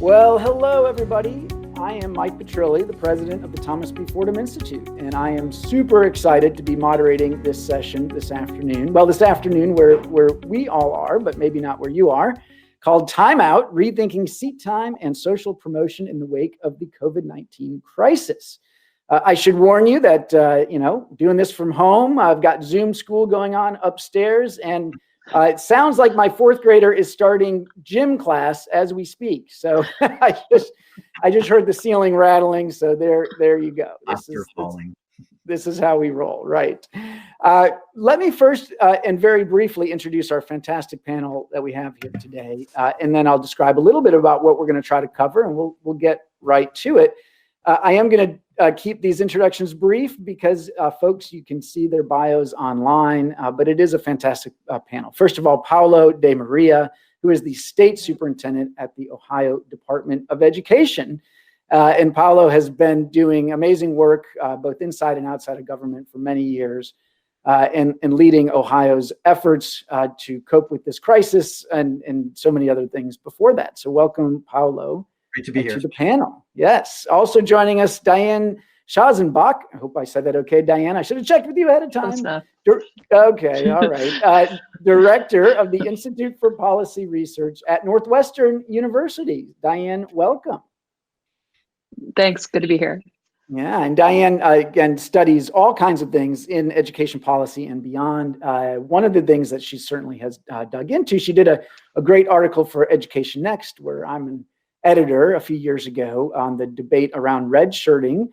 Well, hello, everybody. I am Mike Petrilli, the president of the Thomas B. Fordham Institute, and I am super excited to be moderating this session this afternoon. Well, this afternoon where we all are, but maybe not where you are, called Time Out, Rethinking Seat Time and Social Promotion in the Wake of the COVID-19 Crisis. I should warn you that, doing this from home, I've got Zoom school going on upstairs, and it sounds like my fourth grader is starting gym class as we speak. So I just heard the ceiling rattling. So there you go. This is how we roll, right? Let me first and very briefly introduce our fantastic panel that we have here today, and then I'll describe a little bit about what we're going to try to cover, and we'll get right to it. I am going to keep these introductions brief because, folks, you can see their bios online, but it is a fantastic panel. First of all, Paolo De Maria, who is the state superintendent at the Ohio Department of Education. And Paolo has been doing amazing work both inside and outside of government for many years and leading Ohio's efforts to cope with this crisis and so many other things before that. So welcome, Paolo. Great to be here. To the panel. Yes. Also joining us, Diane Schazenbach. I hope I said that okay, Diane. I should have checked with you ahead of time. Okay. All right. Director of the Institute for Policy Research at Northwestern University. Diane, welcome. Thanks. Good to be here. Yeah. And Diane, again, studies all kinds of things in education policy and beyond. One of the things that she certainly has dug into, she did a great article for Education Next, where I'm an editor a few years ago on the debate around redshirting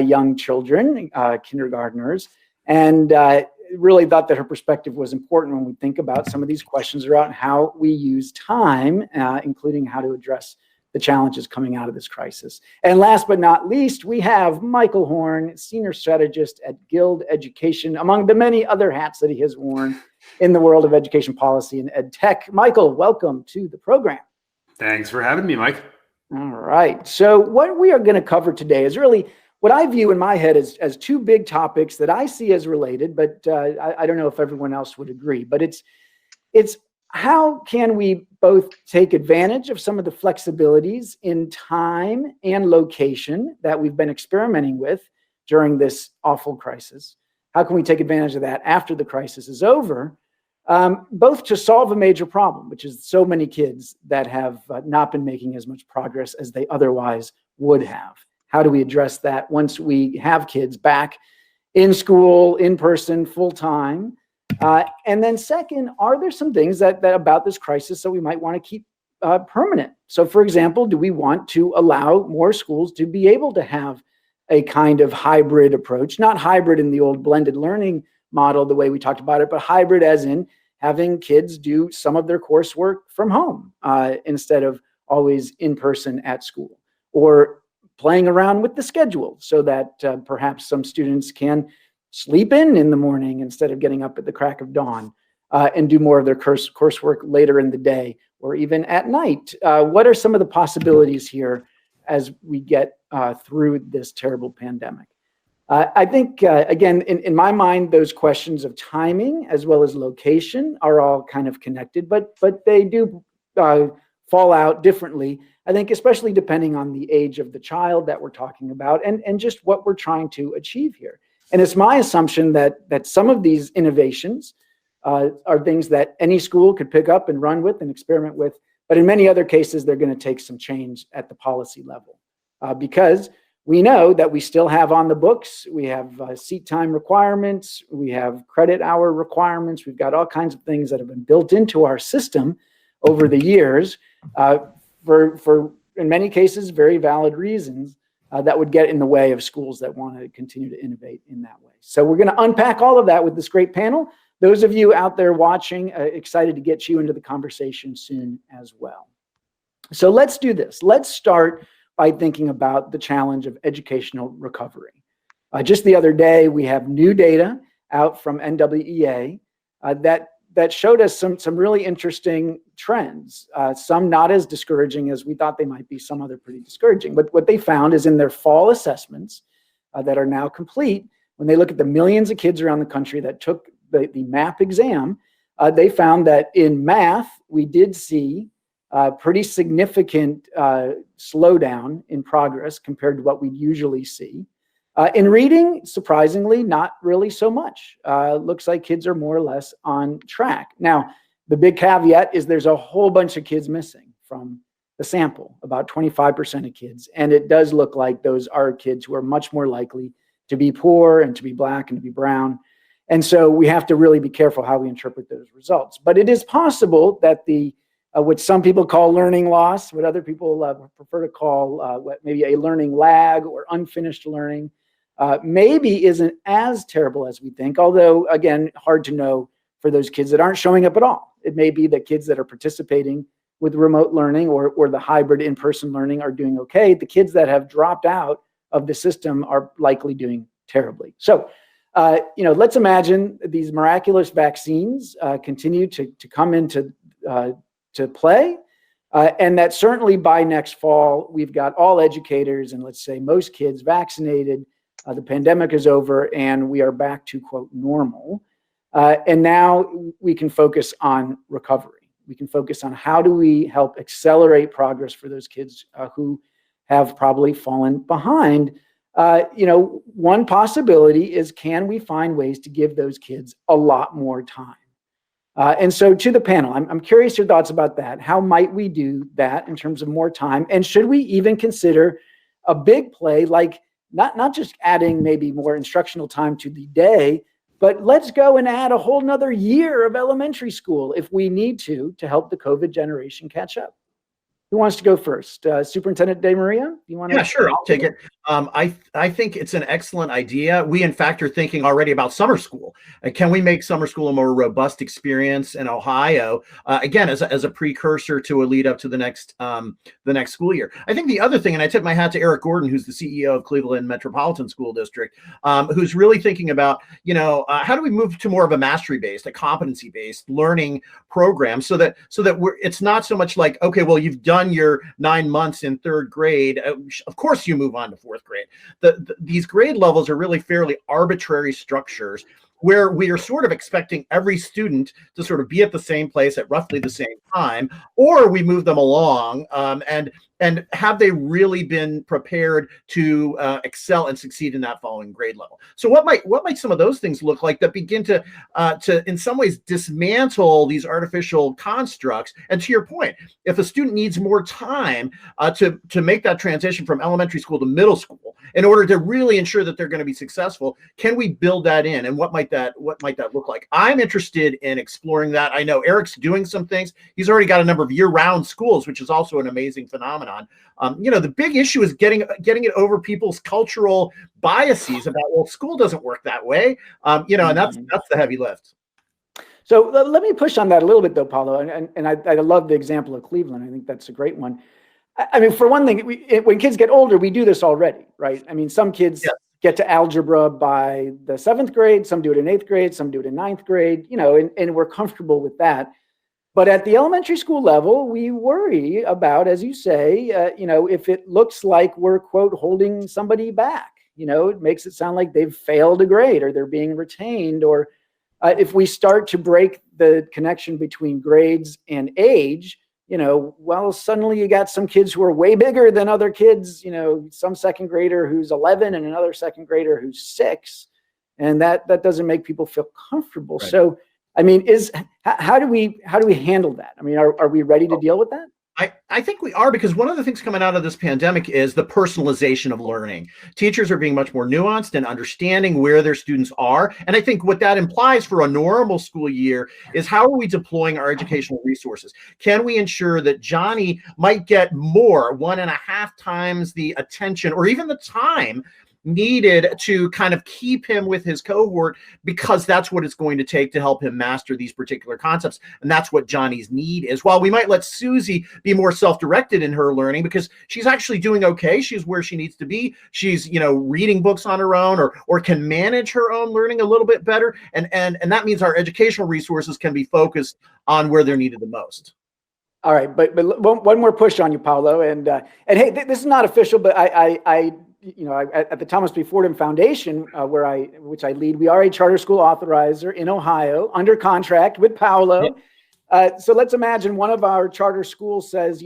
young children, kindergartners, and really thought that her perspective was important when we think about some of these questions around how we use time, including how to address the challenges coming out of this crisis. And last but not least, we have Michael Horn, senior strategist at Guild Education, among the many other hats that he has worn in the world of education policy and ed tech. Michael, welcome to the program. Thanks for having me, Mike. All right. So what we are going to cover today is really what I view in my head as two big topics that I see as related, but I don't know if everyone else would agree. But it's how can we both take advantage of some of the flexibilities in time and location that we've been experimenting with during this awful crisis? How can we take advantage of that after the crisis is over? Both to solve a major problem, which is so many kids that have not been making as much progress as they otherwise would have. How do we address that once we have kids back in school, in person, full time? And then second, are there some things that about this crisis that we might want to keep permanent? So for example, do we want to allow more schools to be able to have a kind of hybrid approach, not hybrid in the old blended learning model, the way we talked about it, but hybrid as in having kids do some of their coursework from home instead of always in person at school, or playing around with the schedule so that perhaps some students can sleep in the morning instead of getting up at the crack of dawn and do more of their coursework later in the day or even at night. What are some of the possibilities here as we get through this terrible pandemic? I think, again, in my mind, those questions of timing as well as location are all kind of connected, but they do fall out differently, I think, especially depending on the age of the child that we're talking about and just what we're trying to achieve here. And it's my assumption that some of these innovations are things that any school could pick up and run with and experiment with, but in many other cases, they're going to take some change at the policy level because we know that we still have on the books, we have seat time requirements, we have credit hour requirements, we've got all kinds of things that have been built into our system over the years for in many cases, very valid reasons that would get in the way of schools that want to continue to innovate in that way. So we're going to unpack all of that with this great panel. Those of you out there watching, excited to get you into the conversation soon as well. So let's do this. Let's start by thinking about the challenge of educational recovery. Just the other day, we have new data out from NWEA that showed us some really interesting trends, some not as discouraging as we thought they might be, some other pretty discouraging. But what they found is in their fall assessments that are now complete, when they look at the millions of kids around the country that took the MAP exam, they found that in math, we did see pretty significant slowdown in progress compared to what we'd usually see. In reading, surprisingly, not really so much. Looks like kids are more or less on track. Now, the big caveat is there's a whole bunch of kids missing from the sample, about 25% of kids. And it does look like those are kids who are much more likely to be poor and to be Black and to be brown. And so we have to really be careful how we interpret those results. But it is possible that the what some people call learning loss, what other people prefer to call what maybe a learning lag or unfinished learning, maybe isn't as terrible as we think, although, again, hard to know for those kids that aren't showing up at all. It may be that kids that are participating with remote learning or the hybrid in-person learning are doing okay. The kids that have dropped out of the system are likely doing terribly. So, let's imagine these miraculous vaccines continue to come into to play, and that certainly by next fall, we've got all educators and let's say most kids vaccinated, the pandemic is over, and we are back to, quote, normal. And now we can focus on recovery. We can focus on how do we help accelerate progress for those kids who have probably fallen behind. One possibility is, can we find ways to give those kids a lot more time? And so to the panel, I'm curious your thoughts about that. How might we do that in terms of more time? And should we even consider a big play, like not just adding maybe more instructional time to the day, but let's go and add a whole nother year of elementary school if we need to help the COVID generation catch up? Who wants to go first? Superintendent De Maria, do you want to? Yeah, sure. I'll take it. I think it's an excellent idea. We, in fact, are thinking already about summer school. Can we make summer school a more robust experience in Ohio? Again, as a precursor to a lead up to the next school year. I think the other thing, and I tip my hat to Eric Gordon, who's the CEO of Cleveland Metropolitan School District, who's really thinking about, how do we move to more of a mastery-based, a competency-based learning program, so that it's not so much like, okay, well, you've done your 9 months in third grade. Of course, you move on to fourth grade. These grade levels are really fairly arbitrary structures where we are sort of expecting every student to sort of be at the same place at roughly the same time, or we move them along, and have they really been prepared to excel and succeed in that following grade level? So what might some of those things look like that begin to in some ways dismantle these artificial constructs? And to your point, if a student needs more time to make that transition from elementary school to middle school in order to really ensure that they're going to be successful, can we build that in? And what might that look like? I'm interested in exploring that. I know Eric's doing some things. He's already got a number of year-round schools, which is also an amazing phenomenon. The big issue is getting it over people's cultural biases about, well, school doesn't work that way. And that's the heavy lift. So let me push on that a little bit, though, Paulo. And I love the example of Cleveland. I think that's a great one. I mean, for one thing, when kids get older, we do this already, right? I mean, some kids get to algebra by the 7th grade, some do it in 8th grade, some do it in 9th grade, and we're comfortable with that. But at the elementary school level, we worry about, as you say, if it looks like we're, quote, holding somebody back. It makes it sound like they've failed a grade or they're being retained, or if we start to break the connection between grades and age, well, suddenly you got some kids who are way bigger than other kids, some second grader who's 11 and another second grader who's 6. And that doesn't make people feel comfortable. Right. So, I mean, how do we handle that? I mean, are we ready to deal with that? I think we are, because one of the things coming out of this pandemic is the personalization of learning. Teachers are being much more nuanced and understanding where their students are. And I think what that implies for a normal school year is, how are we deploying our educational resources? Can we ensure that Johnny might get more, 1.5 times the attention or even the time needed to kind of keep him with his cohort, because that's what it's going to take to help him master these particular concepts. And that's what Johnny's need is. While we might let Susie be more self-directed in her learning because she's actually doing okay, she's where she needs to be, she's reading books on her own, or can manage her own learning a little bit better, and that means our educational resources can be focused on where they're needed the most. All right, but one more push on you, Paulo, and hey, this is not official, but I at the Thomas B. Fordham Foundation, which I lead, we are a charter school authorizer in Ohio under contract with Paulo. So let's imagine one of our charter schools says,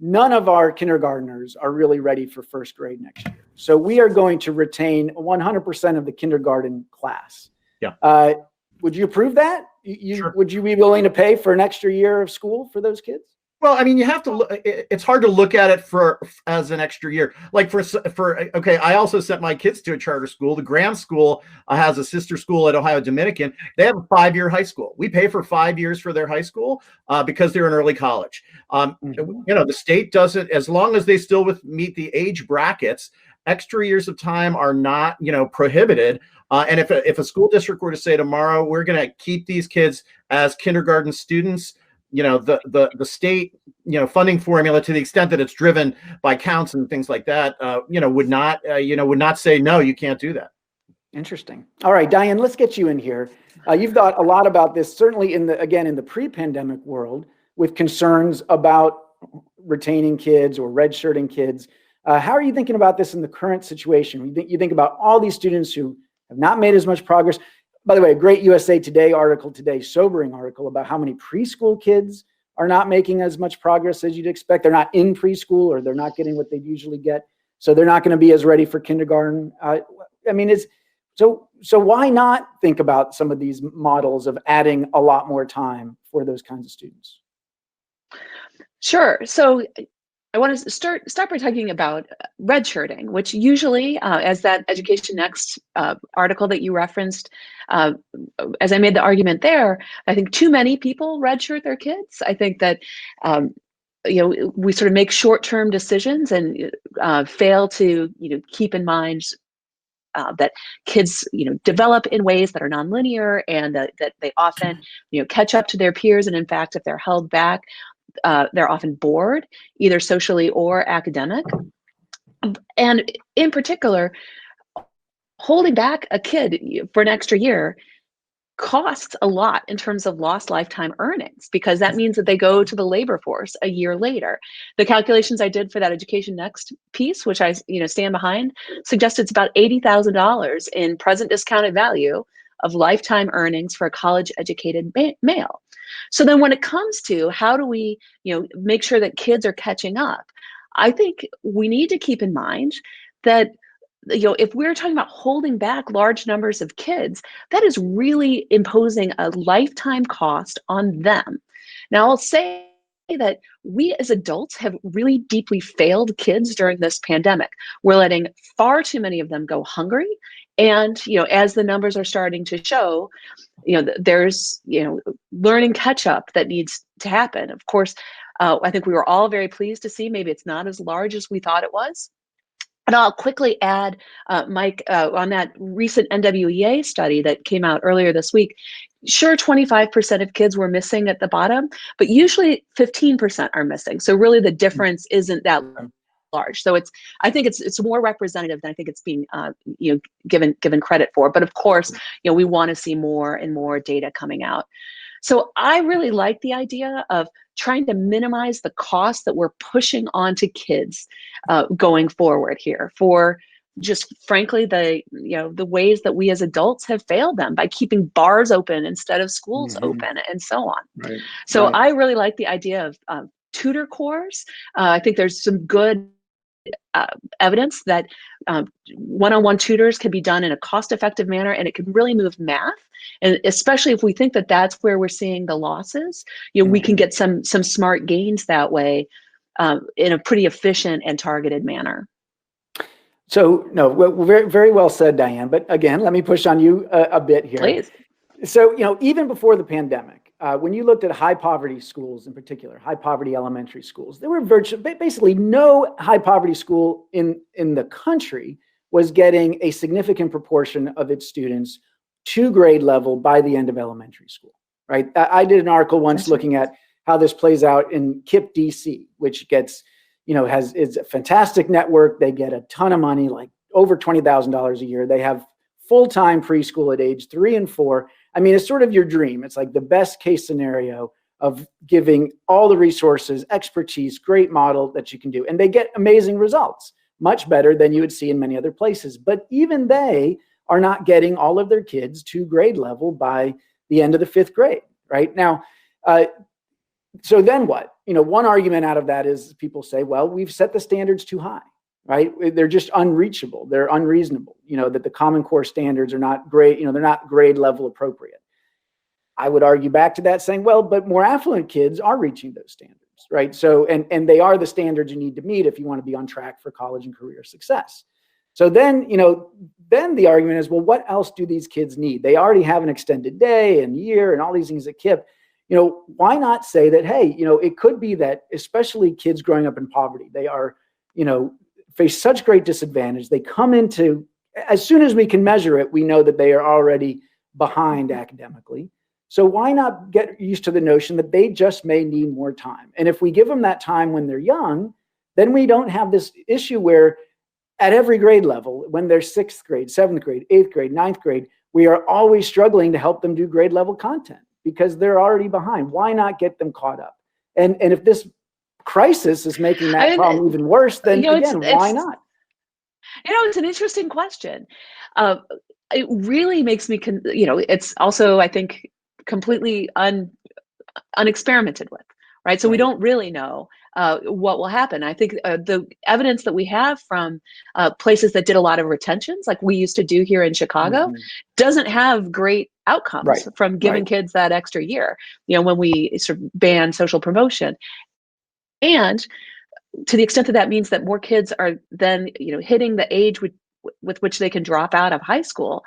none of our kindergartners are really ready for first grade next year. So we are going to retain 100% of the kindergarten class. Yeah. Would you approve that? Sure. Would you be willing to pay for an extra year of school for those kids? Well, I mean, you have to look, it's hard to look at it as an extra year. Like okay, I also sent my kids to a charter school. The Graham School has a sister school at Ohio Dominican. They have a 5-year high school. We pay for 5 years for their high school because they're in early college. The state doesn't, as long as they still meet the age brackets, extra years of time are not, prohibited. And if a school district were to say tomorrow, we're going to keep these kids as kindergarten students, the state, funding formula, to the extent that it's driven by counts and things like that, would not say, no, you can't do that. Interesting. All right, Diane, let's get you in here. You've thought a lot about this, certainly in the pre-pandemic world, with concerns about retaining kids or redshirting kids. How are you thinking about this in the current situation? You think about all these students who have not made as much progress. By the way, a great USA Today article today, sobering article about how many preschool kids are not making as much progress as you'd expect. They're not in preschool, or they're not getting what they usually get. So they're not going to be as ready for kindergarten. So why not think about some of these models of adding a lot more time for those kinds of students? Sure. So I want to start by talking about redshirting, which usually, as that Education Next article that you referenced, as I made the argument there, I think too many people redshirt their kids. I think that we sort of make short-term decisions and fail to keep in mind that kids develop in ways that are nonlinear, and that they often catch up to their peers, and in fact, if they're held back, they're often bored, either socially or academic. And in particular, holding back a kid for an extra year costs a lot in terms of lost lifetime earnings, because that means that they go to the labor force a year later. The calculations I did for that Education Next piece, which I stand behind, suggest it's about $80,000 in present discounted value of lifetime earnings for a college-educated male. So then when it comes to how do we make sure that kids are catching up, I think we need to keep in mind that if we're talking about holding back large numbers of kids, that is really imposing a lifetime cost on them. Now, I'll say that we as adults have really deeply failed kids during this pandemic. We're letting far too many of them go hungry. And, as the numbers are starting to show, there's, learning catch up that needs to happen. Of course, I think we were all very pleased to see maybe it's not as large as we thought it was. And I'll quickly add, Mike, on that recent NWEA study that came out earlier this week, sure, 25% of kids were missing at the bottom, but usually 15% are missing. So really the difference isn't that large. So I think it's more representative than I think it's being given credit for. But of course, we want to see more and more data coming out. So I really like the idea of trying to minimize the cost that we're pushing onto kids going forward here, for just frankly the ways that we as adults have failed them by keeping bars open instead of schools open, and so on. Right. So I really like the idea of tutor corps. I think there's some good evidence that one-on-one tutors can be done in a cost-effective manner, and it can really move math. And especially if we think that that's where we're seeing the losses, we can get some smart gains that way in a pretty efficient and targeted manner. So no, very, very well said, Diane. But again, let me push on you a bit here. Please. So, even before the pandemic, when you looked at high poverty schools in particular, high poverty elementary schools, there were basically no high poverty school in the country was getting a significant proportion of its students to grade level by the end of elementary school, right? I did an article once looking at how this plays out in KIPP DC, which gets, is a fantastic network. They get a ton of money, like over $20,000 a year. They have full-time preschool at age 3 and 4. I mean, it's sort of your dream. It's like the best case scenario of giving all the resources, expertise, great model that you can do. And they get amazing results, much better than you would see in many other places. But even they are not getting all of their kids to grade level by the end of the 5th grade, right? Now, Uh, so then what? One argument out of that is people say, well, we've set the standards too high, right? They're just unreachable. They're unreasonable, that the Common Core standards are not grade, they're not grade level appropriate. I would argue back to that saying, well, but more affluent kids are reaching those standards, right? So, and they are the standards you need to meet if you want to be on track for college and career success. So then, then the argument is, well, what else do these kids need? They already have an extended day and year and all these things that KIPP. Why not say that, hey, it could be that especially kids growing up in poverty, they are, face such great disadvantage. They come into, as soon as we can measure it, we know that they are already behind academically. So why not get used to the notion that they just may need more time? And if we give them that time when they're young, then we don't have this issue where at every grade level, when they're 6th grade, 7th grade, 8th grade, 9th grade, we are always struggling to help them do grade level content because they're already behind. Why not get them caught up? And if this crisis is making that problem even worse, then again, why not? It's an interesting question. It really makes me, it's also, I think, completely unexperimented with, right? So we don't really know what will happen. I think the evidence that we have from places that did a lot of retentions, like we used to do here in Chicago, doesn't have great outcomes from giving kids that extra year, when we sort of ban social promotion. And to the extent that that means that more kids are then, hitting the age with which they can drop out of high school,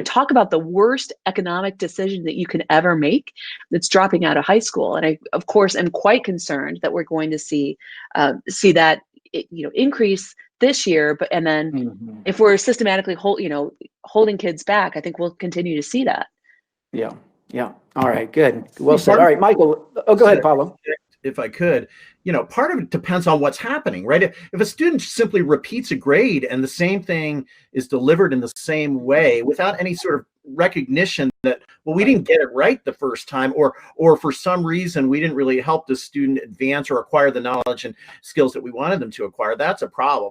talk about the worst economic decision that you can ever make. It's dropping out of high school. And I, of course, am quite concerned that we're going to see that, increase this year. But, and then if we're systematically holding kids back, I think we'll continue to see that. Yeah. All right, good. Well said. All right, Michael. Oh, go ahead, Pablo. If I could, part of it depends on what's happening, right? If a student simply repeats a grade and the same thing is delivered in the same way without any sort of recognition that, well, we didn't get it right the first time, or for some reason we didn't really help the student advance or acquire the knowledge and skills that we wanted them to acquire, that's a problem.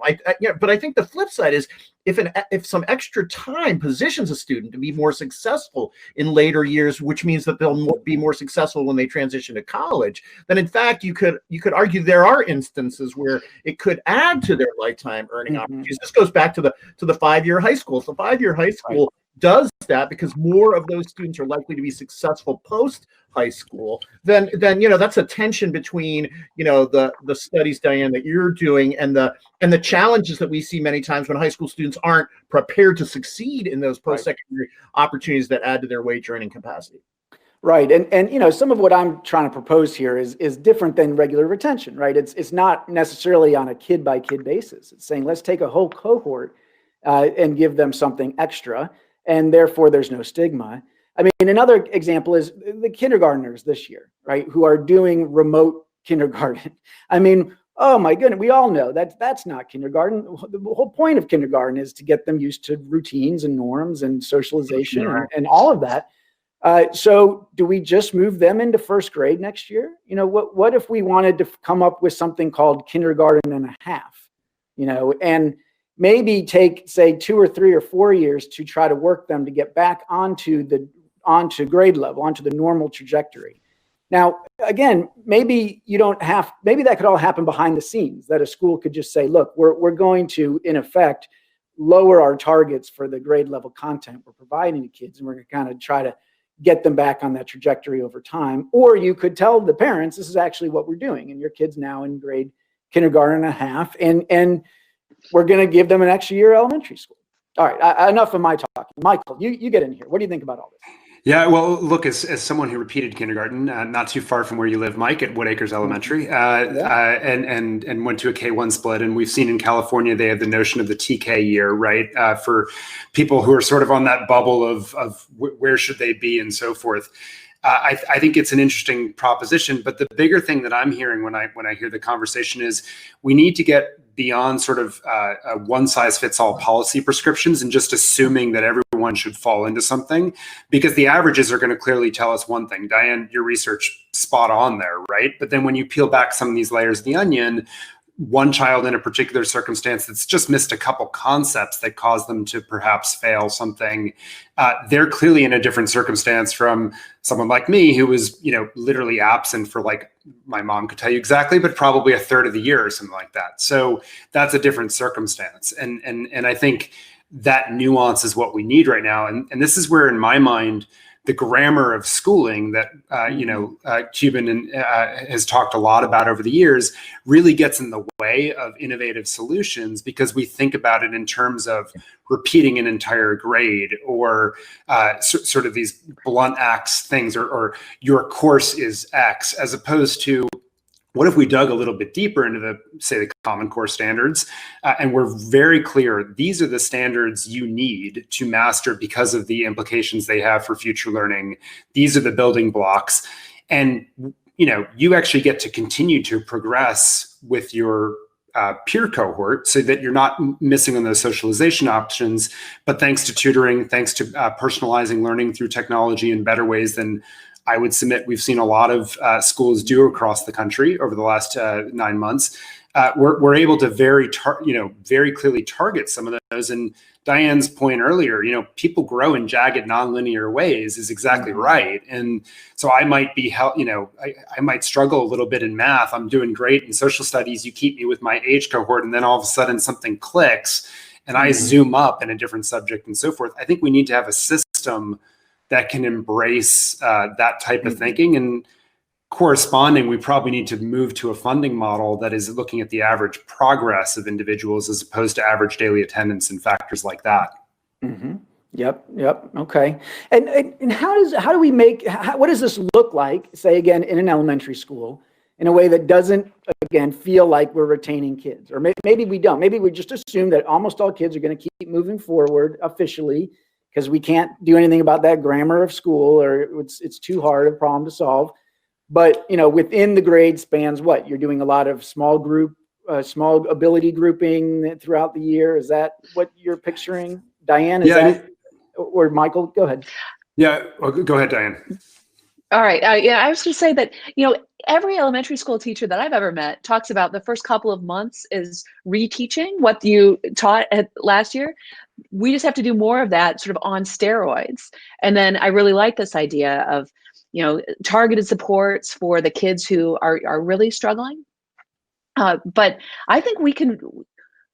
But I think the flip side is if some extra time positions a student to be more successful in later years, which means that they'll be more successful when they transition to college, then in fact you could argue there are instances where it could add to their lifetime earning opportunities. This goes back to the 5-year high school. So 5-year high school does that because more of those students are likely to be successful post high school. Then that's a tension between the studies, Diane, that you're doing and the challenges that we see many times when high school students aren't prepared to succeed in those post-secondary opportunities that add to their wage earning capacity. Right. And some of what I'm trying to propose here is different than regular retention, right? It's not necessarily on a kid by kid basis. It's saying, let's take a whole cohort and give them something extra, and therefore there's no stigma. I mean, another example is the kindergartners this year, right? Who are doing remote kindergarten. I mean, oh my goodness, we all know that that's not kindergarten. The whole point of kindergarten is to get them used to routines and norms and socialization and all of that. So do we just move them into first grade next year? What if we wanted to come up with something called kindergarten and a half, and maybe take, say, 2 or 3 or 4 years to try to work them to get back onto grade level, onto the normal trajectory. Now, again, maybe that could all happen behind the scenes, that a school could just say, look, we're going to, in effect, lower our targets for the grade level content we're providing to kids, and we're going to kind of try to get them back on that trajectory over time. Or you could tell the parents, this is actually what we're doing, and your kid's now in kindergarten and a half, and we're going to give them an extra year elementary school. All right, enough of my talking. Michael, you get in here. What do you think about all this? Yeah, well, look, as someone who repeated kindergarten, not too far from where you live, Mike, at Woodacres Elementary, and went to a K-1 split, and we've seen in California they have the notion of the TK year, right, for people who are sort of on that bubble of where should they be and so forth. I think it's an interesting proposition, but the bigger thing that I'm hearing when I hear the conversation is we need to get beyond sort of a one-size-fits-all policy prescriptions and just assuming that everyone should fall into something, because the averages are going to clearly tell us one thing. Diane, your research spot on there, right? But then when you peel back some of these layers of the onion, one child in a particular circumstance that's just missed a couple concepts that cause them to perhaps fail something, they're clearly in a different circumstance from someone like me who was, literally absent for, like, my mom could tell you exactly, but probably a third of the year or something like that. So that's a different circumstance. And I think that nuance is what we need right now. And this is where, in my mind, the grammar of schooling that Cuban has talked a lot about over the years really gets in the way of innovative solutions, because we think about it in terms of repeating an entire grade, or sort of these blunt X things, or your course is X, as opposed to, what if we dug a little bit deeper into the Common Core standards, and we're very clear, these are the standards you need to master because of the implications they have for future learning. These are the building blocks. And, you actually get to continue to progress with your peer cohort, so that you're not missing on those socialization options. But thanks to tutoring, thanks to personalizing learning through technology in better ways than I would submit we've seen a lot of schools do across the country over the last 9 months, we're able to very clearly target some of those. And Diane's point earlier, people grow in jagged, nonlinear ways is exactly right. And so I might be, I might struggle a little bit in math. I'm doing great in social studies. You keep me with my age cohort, and then all of a sudden something clicks, and I zoom up in a different subject and so forth. I think we need to have a system that can embrace that type of thinking. And corresponding, we probably need to move to a funding model that is looking at the average progress of individuals as opposed to average daily attendance and factors like that. Mm-hmm. Yep. Okay. And what does this look like, say again, in an elementary school, in a way that doesn't, again, feel like we're retaining kids? Or maybe we don't. Maybe we just assume that almost all kids are going to keep moving forward officially, because we can't do anything about that grammar of school, or it's too hard a problem to solve. But within the grade spans, what you're doing, a lot of small ability grouping throughout the year. Is that what you're picturing, Diane? Or Michael? Go ahead. Yeah, go ahead, Diane. All right. I was going to say that every elementary school teacher that I've ever met talks about the first couple of months is reteaching what you taught last year. We just have to do more of that, sort of on steroids. And then I really like this idea of, targeted supports for the kids who are really struggling. But I think we can,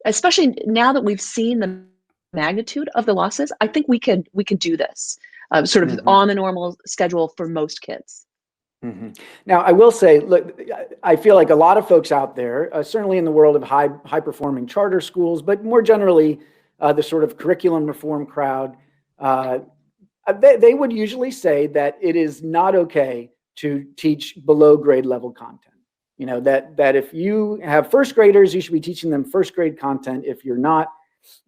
especially now that we've seen the magnitude of the losses, I think we can do this sort of on the normal schedule for most kids. Mm-hmm. Now, I will say, look, I feel like a lot of folks out there, certainly in the world of high performing charter schools, but more generally, the sort of curriculum reform crowd, they would usually say that it is not okay to teach below grade level content. That if you have first graders, you should be teaching them first grade content. If you're not,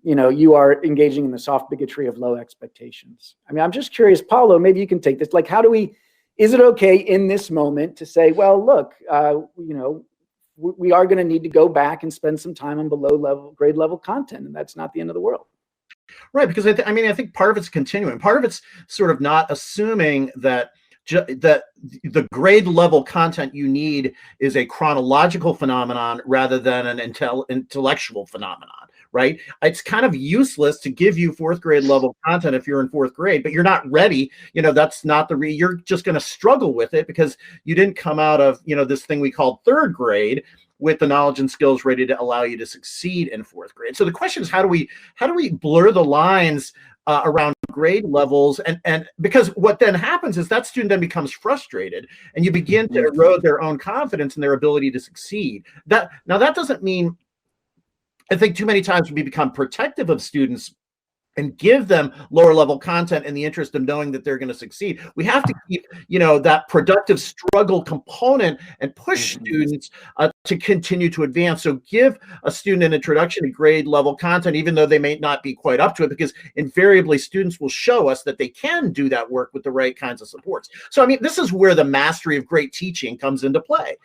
you are engaging in the soft bigotry of low expectations. I mean, I'm just curious, Paulo, maybe you can take this. Like, is it okay in this moment to say, well, look, we are going to need to go back and spend some time on grade level content, and that's not the end of the world. Right, because I think part of it's continuing. Part of it's sort of not assuming that that the grade level content you need is a chronological phenomenon rather than an intellectual phenomenon. Right? It's kind of useless to give you fourth grade level content if you're in fourth grade, but you're not ready. That's not you're just going to struggle with it because you didn't come out of, this thing we call third grade with the knowledge and skills ready to allow you to succeed in fourth grade. So the question is, how do we blur the lines around grade levels? And because what then happens is that student then becomes frustrated, and you begin to erode their own confidence and their ability to succeed. That doesn't mean, I think too many times we become protective of students and give them lower level content in the interest of knowing that they're going to succeed. We have to keep, that productive struggle component and push students to continue to advance. So give a student an introduction to grade level content, even though they may not be quite up to it, because invariably students will show us that they can do that work with the right kinds of supports. So, this is where the mastery of great teaching comes into play,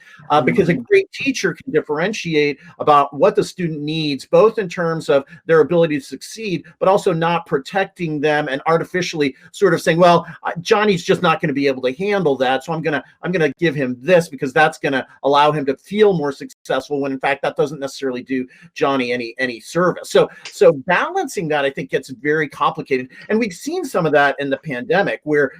because a great teacher can differentiate about what the student needs, both in terms of their ability to succeed, but also not protecting them and artificially sort of saying, well, Johnny's just not going to be able to handle that, so I'm gonna give him this because that's going to allow him to feel more successful, when in fact that doesn't necessarily do Johnny any service. So balancing that, I think, gets very complicated, and we've seen some of that in the pandemic, where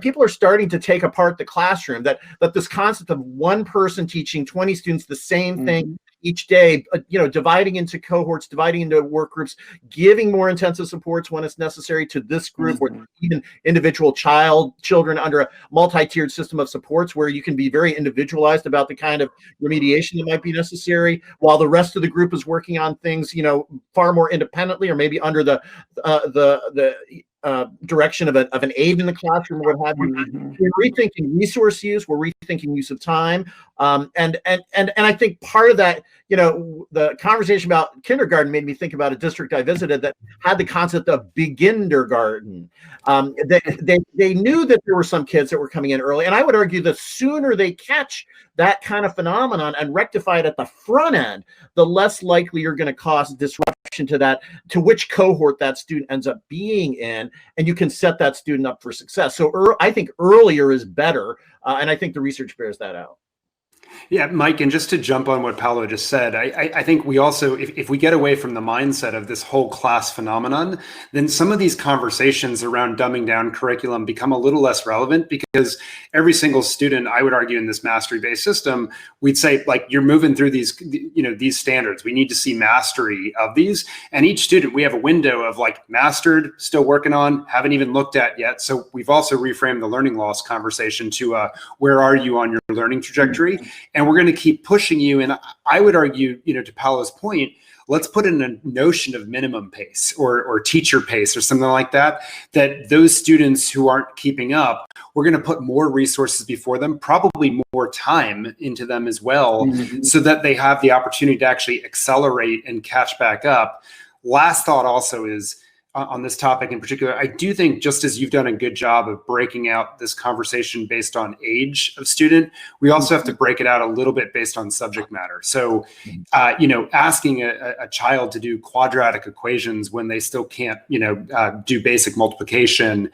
people are starting to take apart the classroom. That this concept of one person teaching 20 students the same thing each day, dividing into cohorts, dividing into work groups, giving more intensive supports when it's necessary to this group, or even individual children under a multi-tiered system of supports where you can be very individualized about the kind of remediation that might be necessary, while the rest of the group is working on things, far more independently, or maybe under the direction of an aide in the classroom, or what have you. We're rethinking resource use. We're rethinking use of time, and I think part of that, the conversation about kindergarten made me think about a district I visited that had the concept of begindergarten. They knew that there were some kids that were coming in early, and I would argue the sooner they catch that kind of phenomenon and rectify it at the front end, the less likely you're going to cause disruption to which cohort that student ends up being in, and you can set that student up for success. So I think earlier is better, and I think the research bears that out. Yeah, Mike, and just to jump on what Paolo just said, I think we also, if we get away from the mindset of this whole class phenomenon, then some of these conversations around dumbing down curriculum become a little less relevant, because every single student, I would argue, in this mastery-based system, we'd say, like, you're moving through these, these standards. We need to see mastery of these. And each student, we have a window of like mastered, still working on, haven't even looked at yet. So we've also reframed the learning loss conversation to where are you on your learning trajectory? And we're going to keep pushing you. And I would argue, to Paolo's point, let's put in a notion of minimum pace or teacher pace or something like that, that those students who aren't keeping up, we're going to put more resources before them, probably more time into them as well, so that they have the opportunity to actually accelerate and catch back up. Last thought also is, on this topic in particular, I do think, just as you've done a good job of breaking out this conversation based on age of student, we also have to break it out a little bit based on subject matter. So, asking a child to do quadratic equations when they still can't, do basic multiplication,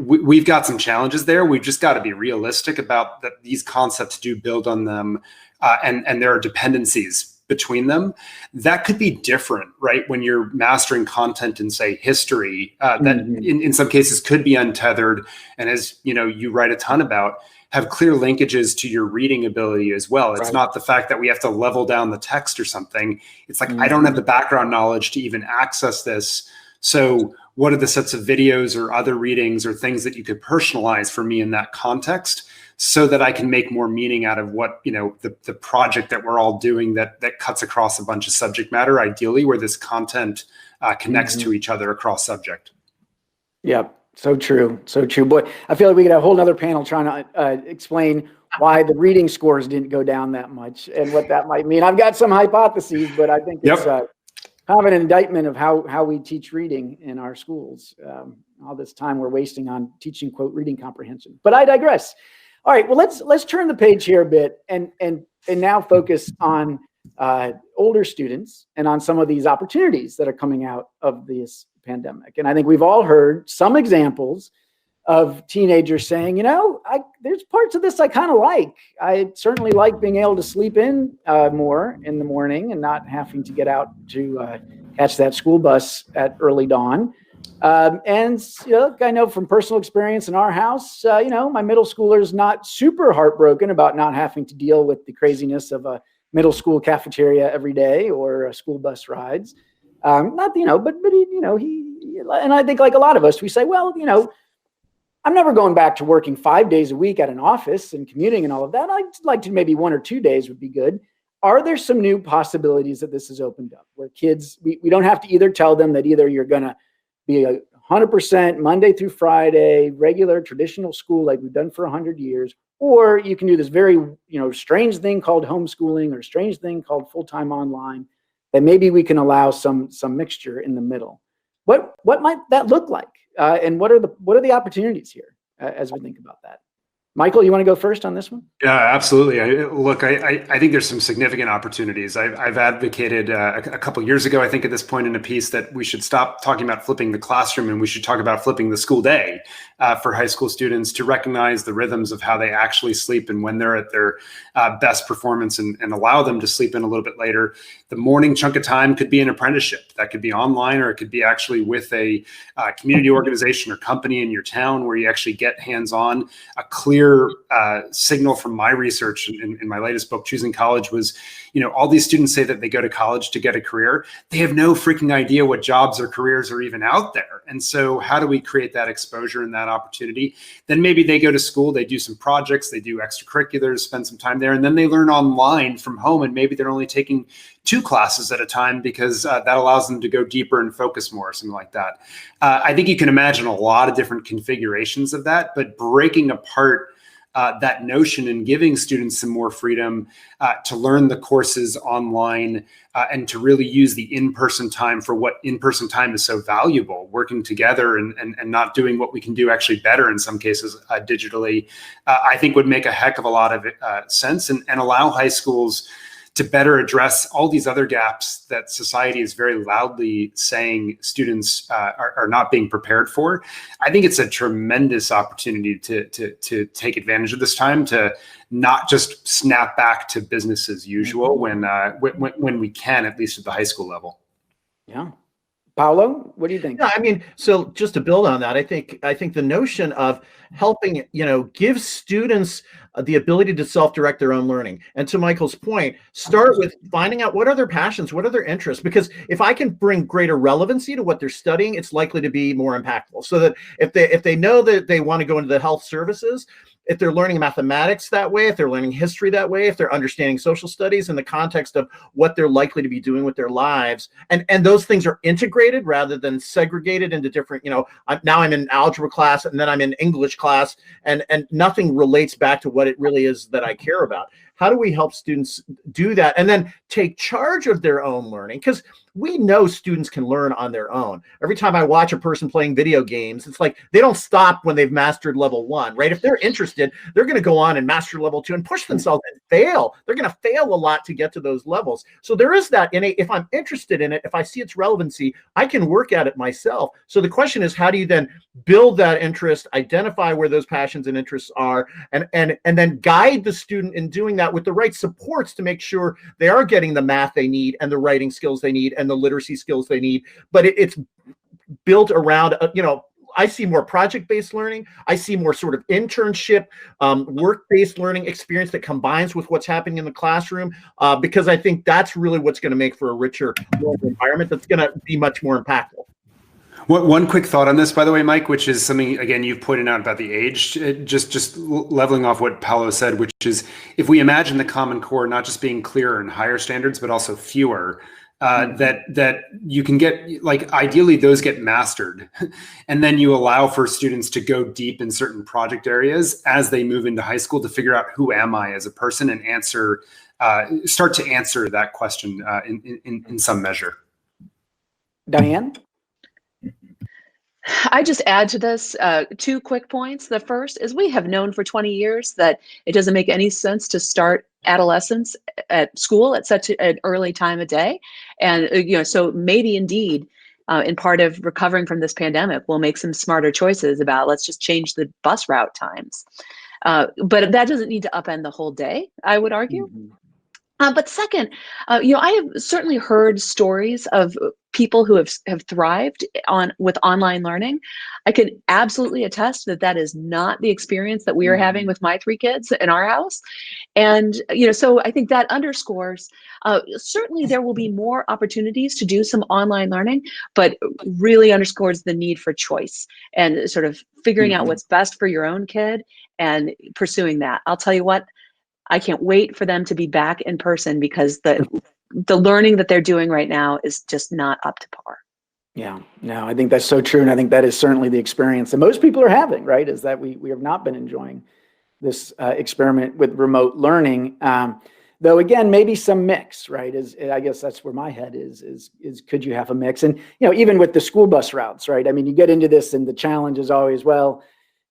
we've got some challenges there. We've just got to be realistic about that. These concepts do build on them, and there are dependencies between them. That could be different, right? When you're mastering content in, say, history, that in some cases could be untethered. And as you write a ton about, have clear linkages to your reading ability as well. It's not the fact that we have to level down the text or something. It's like, I don't have the background knowledge to even access this. So what are the sets of videos or other readings or things that you could personalize for me in that context, so that I can make more meaning out of what, the project that we're all doing that cuts across a bunch of subject matter, ideally, where this content connects to each other across subject. Yeah, so true. So true. Boy, I feel like we could have a whole nother panel trying to explain why the reading scores didn't go down that much and what that might mean. I've got some hypotheses, but I think it's kind of an indictment of how we teach reading in our schools. All this time we're wasting on teaching, quote, reading comprehension. But I digress. All right, well, let's turn the page here a bit and now focus on older students and on some of these opportunities that are coming out of this pandemic. And I think we've all heard some examples of teenagers saying, there's parts of this I kind of like. I certainly like being able to sleep in more in the morning and not having to get out to catch that school bus at early dawn. And I know from personal experience in our house, my middle schooler is not super heartbroken about not having to deal with the craziness of a middle school cafeteria every day or school bus rides. And I think, like a lot of us, we say, well, I'm never going back to working 5 days a week at an office and commuting and all of that. I'd like to maybe 1 or 2 days would be good. Are there some new possibilities that this has opened up where kids, we don't have to either tell them that either you're going to be 100% Monday through Friday, regular traditional school like we've done for 100 years, or you can do this very, strange thing called homeschooling or strange thing called full-time online, that maybe we can allow some mixture in the middle. What might that look like? And what are the opportunities here as we think about that? Michael, you want to go first on this one? Yeah, absolutely. I think there's some significant opportunities. I've advocated a couple years ago, I think at this point in a piece, that we should stop talking about flipping the classroom and we should talk about flipping the school day for high school students, to recognize the rhythms of how they actually sleep and when they're at their best performance, and allow them to sleep in a little bit later. The morning chunk of time could be an apprenticeship. That could be online, or it could be actually with a community organization or company in your town where you actually get hands-on. A clear signal from my research in my latest book, Choosing College, was, all these students say that they go to college to get a career. They have no freaking idea what jobs or careers are even out there. And so how do we create that exposure and that opportunity? Then maybe they go to school, they do some projects, they do extracurriculars, spend some time there, and then they learn online from home, and maybe they're only taking 2 classes at a time because that allows them to go deeper and focus more, something like that. I think you can imagine a lot of different configurations of that, but breaking apart that notion and giving students some more freedom to learn the courses online and to really use the in-person time for what in-person time is so valuable, working together and not doing what we can do actually better in some cases digitally, I think would make a heck of a lot of sense, and allow high schools to better address all these other gaps that society is very loudly saying students are not being prepared for. I think it's a tremendous opportunity to take advantage of this time, to not just snap back to business as usual when we can, at least at the high school level. Yeah. Paolo, what do you think? Yeah, I mean, so just to build on that, I think the notion of helping, give students the ability to self-direct their own learning. And to Michael's point, start with finding out what are their passions, what are their interests, because if I can bring greater relevancy to what they're studying, it's likely to be more impactful. So that if they know that they want to go into the health services, if they're learning mathematics that way, if they're learning history that way, if they're understanding social studies in the context of what they're likely to be doing with their lives, and those things are integrated rather than segregated into different, now I'm in algebra class and then I'm in English class, and nothing relates back to what it really is that I care about. How do we help students do that and then take charge of their own learning? Because we know students can learn on their own. Every time I watch a person playing video games, it's like they don't stop when they've mastered level 1, right? If they're interested, they're going to go on and master level 2 and push themselves and fail. They're going to fail a lot to get to those levels. So there is that innate, if I'm interested in it, if I see its relevancy, I can work at it myself. So the question is, how do you then build that interest, identify where those passions and interests are, and then guide the student in doing that with the right supports to make sure they are getting the math they need and the writing skills they need and the literacy skills they need. But it's built around, I see more project-based learning. I see more sort of internship, work-based learning experience that combines with what's happening in the classroom, because I think that's really what's going to make for a richer environment that's going to be much more impactful. One quick thought on this, by the way, Mike, which is something, again, you've pointed out about the age, just leveling off what Paolo said, which is if we imagine the Common Core not just being clearer and higher standards, but also fewer, that you can get, like, ideally those get mastered. And then you allow for students to go deep in certain project areas as they move into high school to figure out who am I as a person and start to answer that question in some measure. Diane? I just add to this 2 quick points. The first is we have known for 20 years that it doesn't make any sense to start adolescents at school at such an early time of day. And, so maybe indeed, in part of recovering from this pandemic, we'll make some smarter choices about let's just change the bus route times. But that doesn't need to upend the whole day, I would argue. But second, I have certainly heard stories of people who have thrived with online learning. I can absolutely attest that is not the experience that we are having with my 3 kids in our house. And, so I think that underscores, certainly there will be more opportunities to do some online learning, but really underscores the need for choice and sort of figuring out what's best for your own kid and pursuing that. I'll tell you what, I can't wait for them to be back in person because the learning that they're doing right now is just not up to par. Yeah, no, I think that's so true. And I think that is certainly the experience that most people are having, right? Is that we have not been enjoying this experiment with remote learning. Though again, maybe some mix, right? I guess that's where my head is could you have a mix? And, even with the school bus routes, right? I mean, you get into this and the challenge is always, well,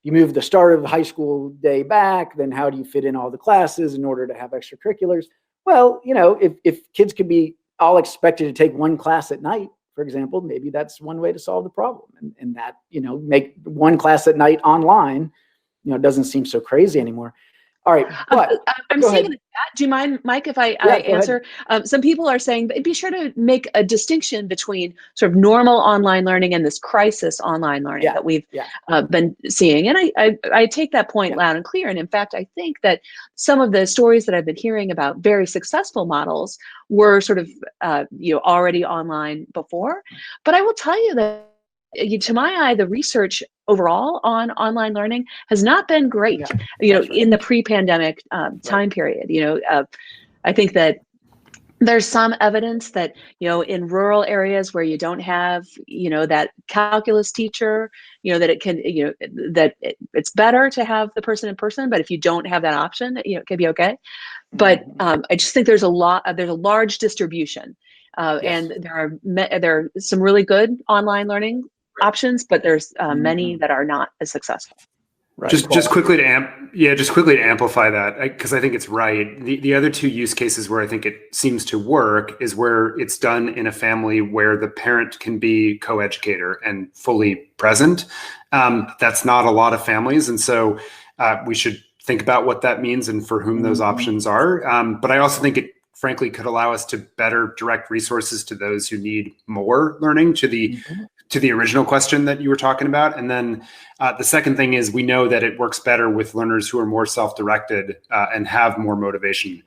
you move the start of the high school day back, then how do you fit in all the classes in order to have extracurriculars? Well, if kids could be all expected to take one class at night, for example, maybe that's one way to solve the problem. And that, make one class at night online, doesn't seem so crazy anymore. All right, but I'm seeing in the chat. Do you mind, Mike, if I answer? Some people are saying, be sure to make a distinction between sort of normal online learning and this crisis online learning that we've been seeing. And I take that point loud and clear. And in fact, I think that some of the stories that I've been hearing about very successful models were sort of already online before. But I will tell you that, to my eye, the research overall on online learning has not been great, in the pre-pandemic time period. I think that there's some evidence that, in rural areas where you don't have, that calculus teacher, that it can, it's better to have the person in person, but if you don't have that option, it can be okay. But I just think there's a large distribution, and there are some really good online learning options, but there's many that are not as successful. Right. Just quickly to amplify that, because I think it's right. The other two use cases where I think it seems to work is where it's done in a family where the parent can be co-educator and fully present. That's not a lot of families, and so we should think about what that means and for whom those options are. But I also think it frankly could allow us to better direct resources to those who need more learning, to the original question that you were talking about. And then the second thing is, we know that it works better with learners who are more self-directed and have more motivation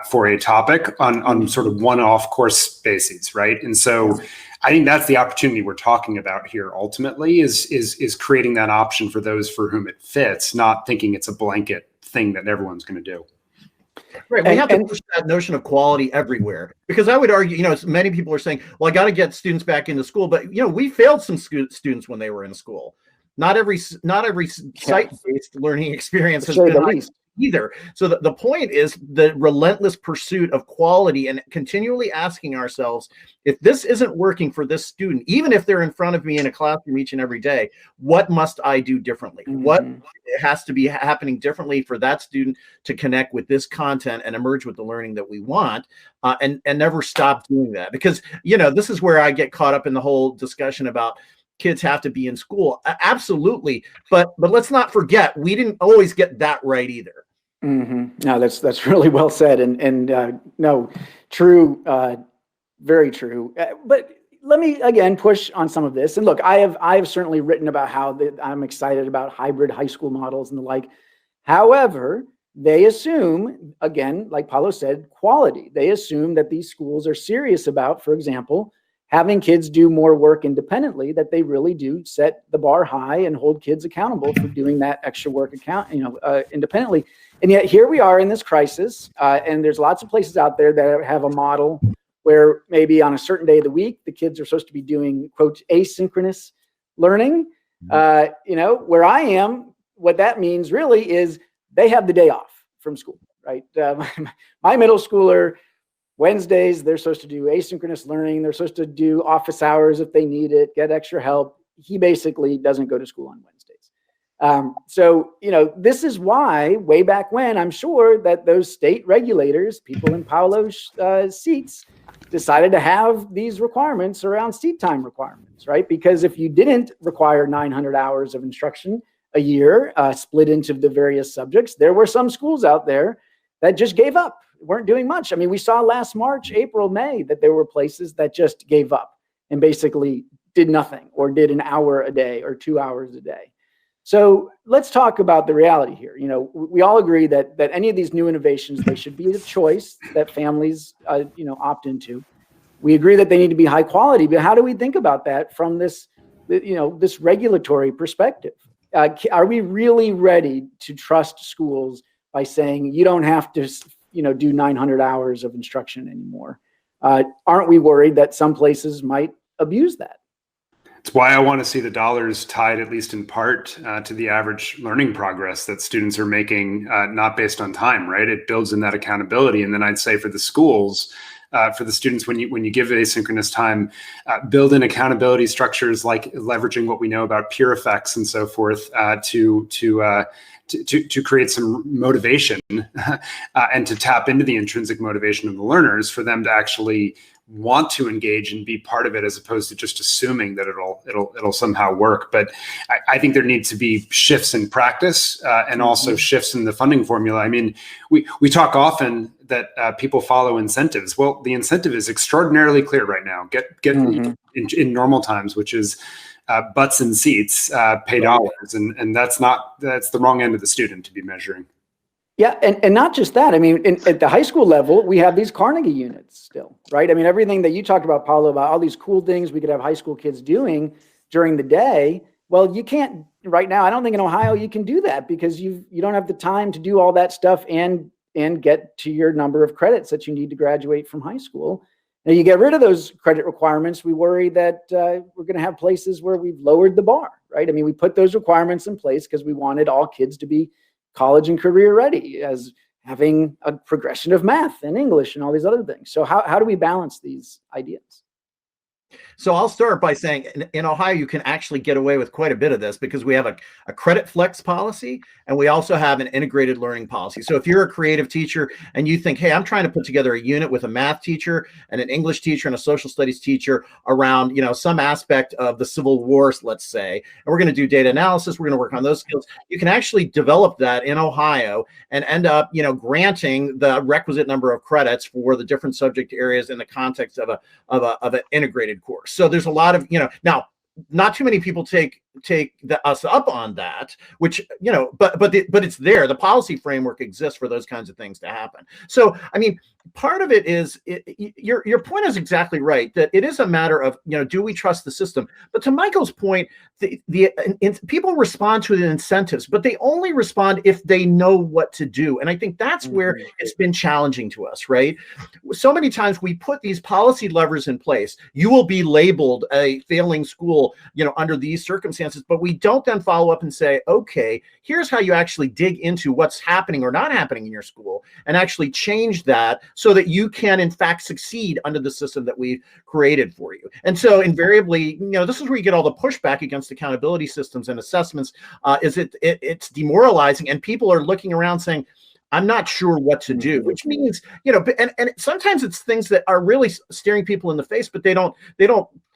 for a topic on sort of one-off course bases, right? And so I think that's the opportunity we're talking about here ultimately, is creating that option for those for whom it fits, not thinking it's a blanket thing that everyone's going to do. Right. We have to push that notion of quality everywhere, because I would argue, many people are saying, well, I got to get students back into school. But, we failed some students when they were in school. Not every site-based learning experience has been either. So the point is the relentless pursuit of quality and continually asking ourselves, if this isn't working for this student, even if they're in front of me in a classroom each and every day, what must I do differently? What has to be happening differently for that student to connect with this content and emerge with the learning that we want, and never stop doing that? Because, this is where I get caught up in the whole discussion about kids have to be in school. Absolutely. But let's not forget, we didn't always get that right either. No, that's really well said. And no, true, very true. But let me again push on some of this. And look, I've certainly written about how I'm excited about hybrid high school models and the like. However, they assume, again, like Paulo said, quality. They assume that these schools are serious about, for example, having kids do more work independently, that they really do set the bar high and hold kids accountable for doing that extra work independently. And yet here we are in this crisis, and there's lots of places out there that have a model where maybe on a certain day of the week, the kids are supposed to be doing, quote, asynchronous learning. Where I am, what that means really is they have the day off from school, right? My middle schooler, Wednesdays, they're supposed to do asynchronous learning. They're supposed to do office hours if they need it, get extra help. He basically doesn't go to school on Wednesdays. This is why way back when, I'm sure that those state regulators, people in Paulo's seats, decided to have these requirements around seat time requirements, right? Because if you didn't require 900 hours of instruction a year, split into the various subjects, there were some schools out there that just gave up, weren't doing much. I mean, we saw last March, April, May, that there were places that just gave up and basically did nothing, or did an hour a day or 2 hours a day. So let's talk about the reality here. We all agree that any of these new innovations, they should be a choice that families, opt into. We agree that they need to be high quality, but how do we think about that from this regulatory perspective? Are we really ready to trust schools by saying you don't have to, do 900 hours of instruction anymore? Aren't we worried that some places might abuse that? It's why I want to see the dollars tied, at least in part, to the average learning progress that students are making, not based on time, right? It builds in that accountability. And then I'd say for the schools, for the students when you give asynchronous time. Build in accountability structures like leveraging what we know about peer effects and so forth to create some motivation and to tap into the intrinsic motivation of the learners for them to actually want to engage and be part of it, as opposed to just assuming that it'll somehow work. But I think there needs to be shifts in practice and also shifts in the funding formula. I mean, we talk often that people follow incentives. Well, the incentive is extraordinarily clear right now. Get in normal times, which is butts and seats, pay dollars, and that's the wrong end of the student to be measuring. Yeah, and not just that. I mean, at the high school level, we have these Carnegie units still, right? I mean, everything that you talked about, Paulo, about all these cool things we could have high school kids doing during the day. Well, you can't right now. I don't think in Ohio you can do that because you don't have the time to do all that stuff and get to your number of credits that you need to graduate from high school. Now, you get rid of those credit requirements, we worry that we're going to have places where we've lowered the bar, right? I mean, we put those requirements in place because we wanted all kids to be college and career ready, as having a progression of math and English and all these other things. So how do we balance these ideas? So I'll start by saying in Ohio, you can actually get away with quite a bit of this because we have a credit flex policy and we also have an integrated learning policy. So if you're a creative teacher and you think, hey, I'm trying to put together a unit with a math teacher and an English teacher and a social studies teacher around, some aspect of the Civil War, let's say, and we're going to do data analysis, we're going to work on those skills, you can actually develop that in Ohio and end up, granting the requisite number of credits for the different subject areas in the context of an integrated course. So there's a lot of, now not too many people take us up on that, which, but it's there. The policy framework exists for those kinds of things to happen. So, I mean, part of it is your point is exactly right, that it is a matter of, do we trust the system? But to Michael's point, people respond to the incentives, but they only respond if they know what to do. And I think that's where it's been challenging to us, right? So many times we put these policy levers in place. You will be labeled a failing school, under these circumstances, but we don't then follow up and say, okay, here's how you actually dig into what's happening or not happening in your school and actually change that so that you can in fact succeed under the system that we've created for you. And so invariably, this is where you get all the pushback against accountability systems and assessments. It's demoralizing, and people are looking around saying, I'm not sure what to do, which means, and sometimes it's things that are really staring people in the face, but they don't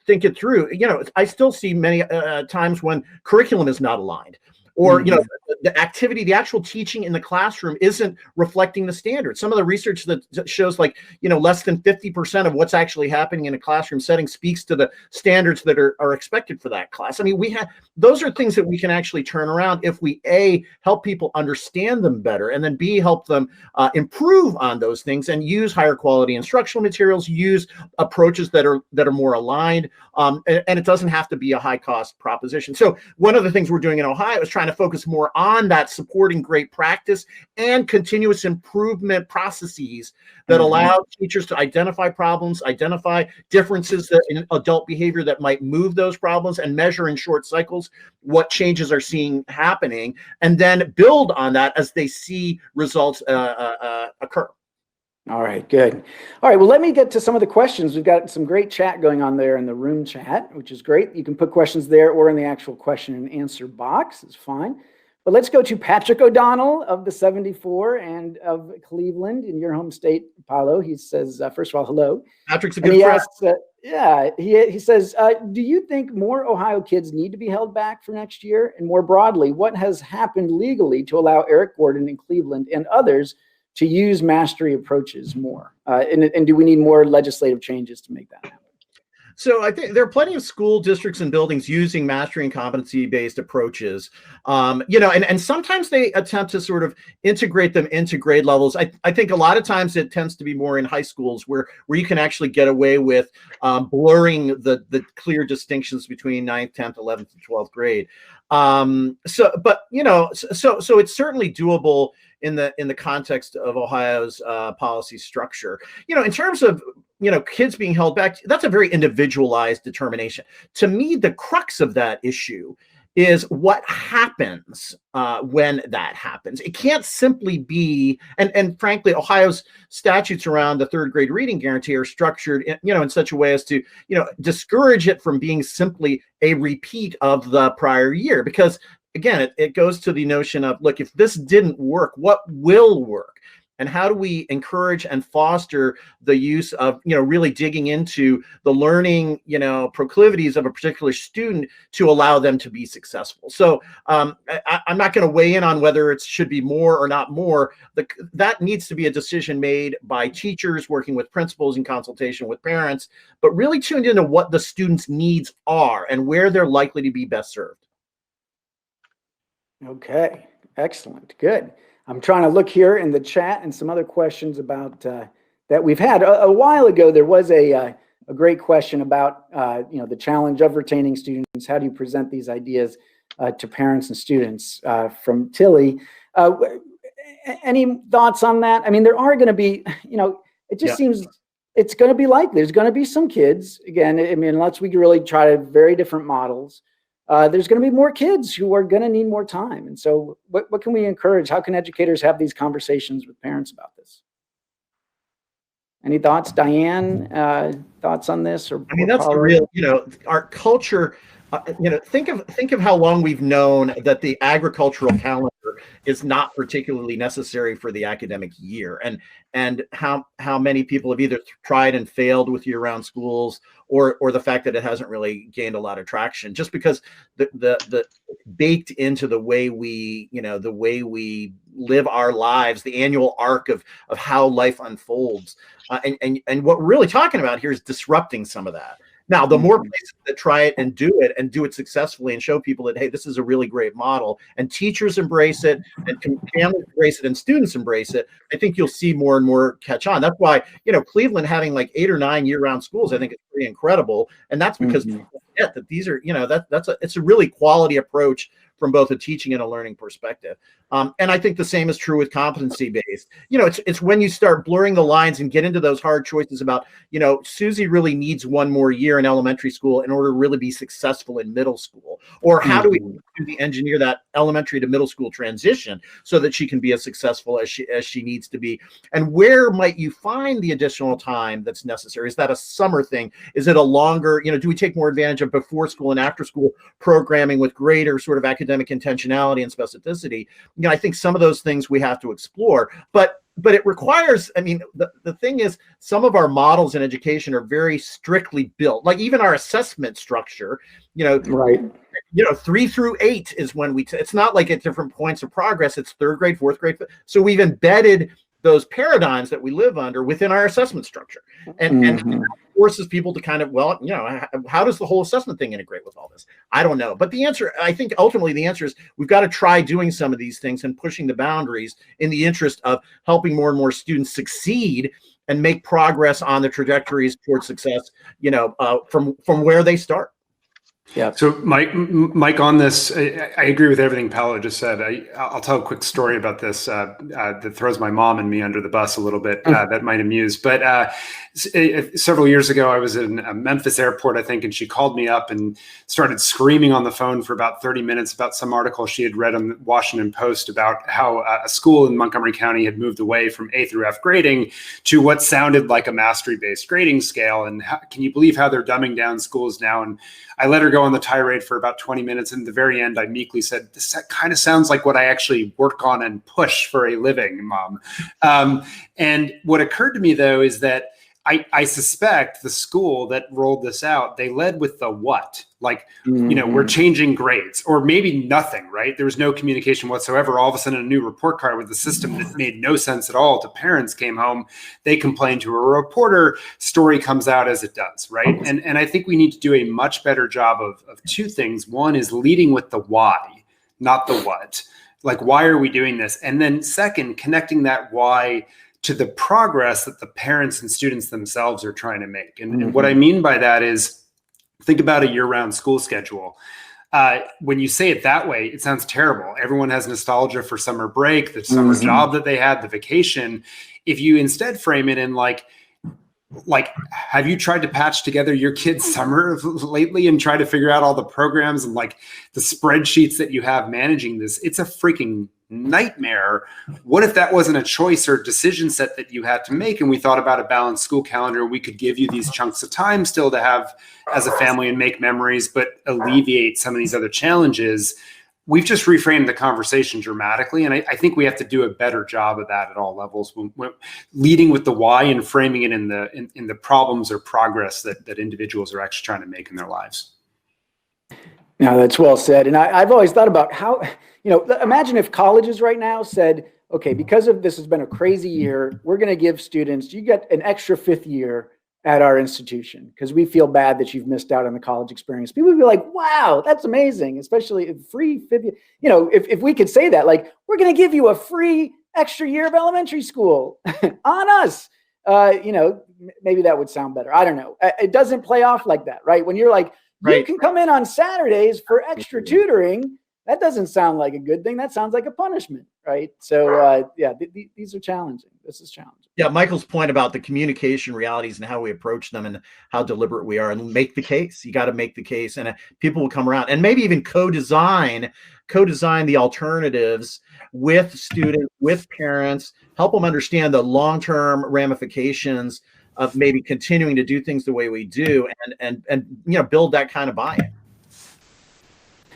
think it through. I still see many times when curriculum is not aligned, or the activity, the actual teaching in the classroom isn't reflecting the standards. Some of the research that shows less than 50% of what's actually happening in a classroom setting speaks to the standards that are expected for that class. I mean, those are things that we can actually turn around if we A, help people understand them better, and then B, help them improve on those things and use higher quality instructional materials, use approaches that are more aligned, and it doesn't have to be a high cost proposition. So one of the things we're doing in Ohio is trying to focus more on that supporting great practice and continuous improvement processes that allow teachers to identify problems, identify differences in adult behavior that might move those problems, and measure in short cycles what changes are seeing happening, and then build on that as they see results occur. All right, good. All right, well, let me get to some of the questions. We've got some great chat going on there in the room chat, which is great. You can put questions there or in the actual question and answer box. It's fine. But let's go to Patrick O'Donnell of the 74 and of Cleveland in your home state, Paulo. He says, first of all, hello. Patrick's a good friend. Asks, he says, do you think more Ohio kids need to be held back for next year? And more broadly, what has happened legally to allow Eric Gordon in Cleveland and others to use mastery approaches more? And do we need more legislative changes to make that happen? So I think there are plenty of school districts and buildings using mastery and competency-based approaches, and sometimes they attempt to sort of integrate them into grade levels. I think a lot of times it tends to be more in high schools where you can actually get away with blurring the clear distinctions between 9th, 10th, 11th, and 12th grade. So it's certainly doable in the context of Ohio's policy structure. In terms of kids being held back, that's a very individualized determination. To me, the crux of that issue is what happens when that happens. It can't simply be, and frankly, Ohio's statutes around the third grade reading guarantee are structured, in such a way as to, discourage it from being simply a repeat of the prior year. Because again, it goes to the notion of, look, if this didn't work, what will work? And how do we encourage and foster the use of, really digging into the learning, proclivities of a particular student to allow them to be successful? So I'm not going to weigh in on whether it should be more or not more. That needs to be a decision made by teachers working with principals in consultation with parents, but really tuned into what the students' needs are and where they're likely to be best served. Okay, excellent, good. I'm trying to look here in the chat and some other questions about that we've had. A while ago, there was a great question about the challenge of retaining students. How do you present these ideas to parents and students from Tilly? Any thoughts on that? I mean, there are going to be, it just seems it's going to be likely. There's going to be some kids, again, I mean, unless we really try very different models. There's going to be more kids who are going to need more time. And so what can we encourage? How can educators have these conversations with parents about this? Any thoughts, Diane? Thoughts on this? Or I mean, that's the real, our culture, think of how long we've known that the agricultural calendar is not particularly necessary for the academic year, and how many people have either tried and failed with year-round schools, or the fact that it hasn't really gained a lot of traction, just because the baked into the way we live our lives, the annual arc of how life unfolds, and what we're really talking about here is disrupting some of that. Now, the more places that try it and do it successfully and show people that, hey, this is a really great model, and teachers embrace it, and families embrace it, and students embrace it, I think you'll see more and more catch on. That's why, Cleveland having like 8 or 9 year-round schools, I think is pretty incredible. And that's because people forget that these are, it's a really quality approach from both a teaching and a learning perspective. And I think the same is true with competency-based. It's when you start blurring the lines and get into those hard choices about, Susie really needs 1 more year in elementary school in order to really be successful in middle school. Or how do we engineer that elementary to middle school transition so that she can be as successful as she needs to be? And where might you find the additional time that's necessary? Is that a summer thing? Is it a longer, do we take more advantage of before school and after school programming with greater sort of academic intentionality and specificity? I think some of those things we have to explore, but it requires, I mean, the thing is, some of our models in education are very strictly built, like even our assessment structure, right. 3 through 8 is when it's not like at different points of progress, it's 3rd grade, 4th grade. So we've embedded those paradigms that we live under within our assessment structure, and that forces people to kind of, how does the whole assessment thing integrate with all this? I don't know. But the answer, I think ultimately the answer is we've got to try doing some of these things and pushing the boundaries in the interest of helping more and more students succeed and make progress on the trajectories towards success, from where they start. Yeah. So Mike, on this, I agree with everything Paolo just said. I'll tell a quick story about this that throws my mom and me under the bus a little bit. That might amuse. But several years ago, I was in a Memphis airport, I think, and she called me up and started screaming on the phone for about 30 minutes about some article she had read on the Washington Post about how a school in Montgomery County had moved away from A through F grading to what sounded like a mastery-based grading scale. And can you believe how they're dumbing down schools now? And I let her go on the tirade for about 20 minutes. And at the very end, I meekly said, this kind of sounds like what I actually work on and push for a living, Mom. And what occurred to me, though, is that I suspect the school that rolled this out, they led with the what, like, we're changing grades, or maybe nothing, right? There was no communication whatsoever. All of a sudden, a new report card with a system that made no sense at all to parents came home. They complained to a reporter, story comes out as it does, right? And I think we need to do a much better job of 2 things. One is leading with the why, not the what. Like, why are we doing this? And then second, connecting that why to the progress that the parents and students themselves are trying to make. And what I mean by that is, think about a year-round school schedule. When you say it that way, it sounds terrible. Everyone has nostalgia for summer break, the summer job that they had, the vacation. If you instead frame it in like, like, have you tried to patch together your kid's summer lately and try to figure out all the programs and like the spreadsheets that you have managing this? It's a freaking nightmare. What if that wasn't a choice or decision set that you had to make, and we thought about a balanced school calendar? We could give you these chunks of time still to have as a family and make memories, but alleviate some of these other challenges. We've just reframed the conversation dramatically, and I think we have to do a better job of that at all levels, when leading with the why and framing it in the problems or progress that individuals are actually trying to make in their lives. Now, that's well said. And I've always thought about how, imagine if colleges right now said, okay, because of this has been a crazy year, we're going to give students, you get an extra 5th year at our institution because we feel bad that you've missed out on the college experience. People would be like, wow, that's amazing, especially free 5th year. If we could say that, like, we're going to give you a free extra year of elementary school on us, maybe that would sound better. I don't know. It doesn't play off like that, right? When you're like, you can come in on Saturdays for extra tutoring, that doesn't sound like a good thing. That sounds like a punishment, right? So these are challenging. This is challenging. Yeah, Michael's point about the communication realities and how we approach them and how deliberate we are, and make the case. You got to make the case, and people will come around, and maybe even co-design the alternatives with students, with parents, help them understand the long-term ramifications of maybe continuing to do things the way we do, and build that kind of buy-in.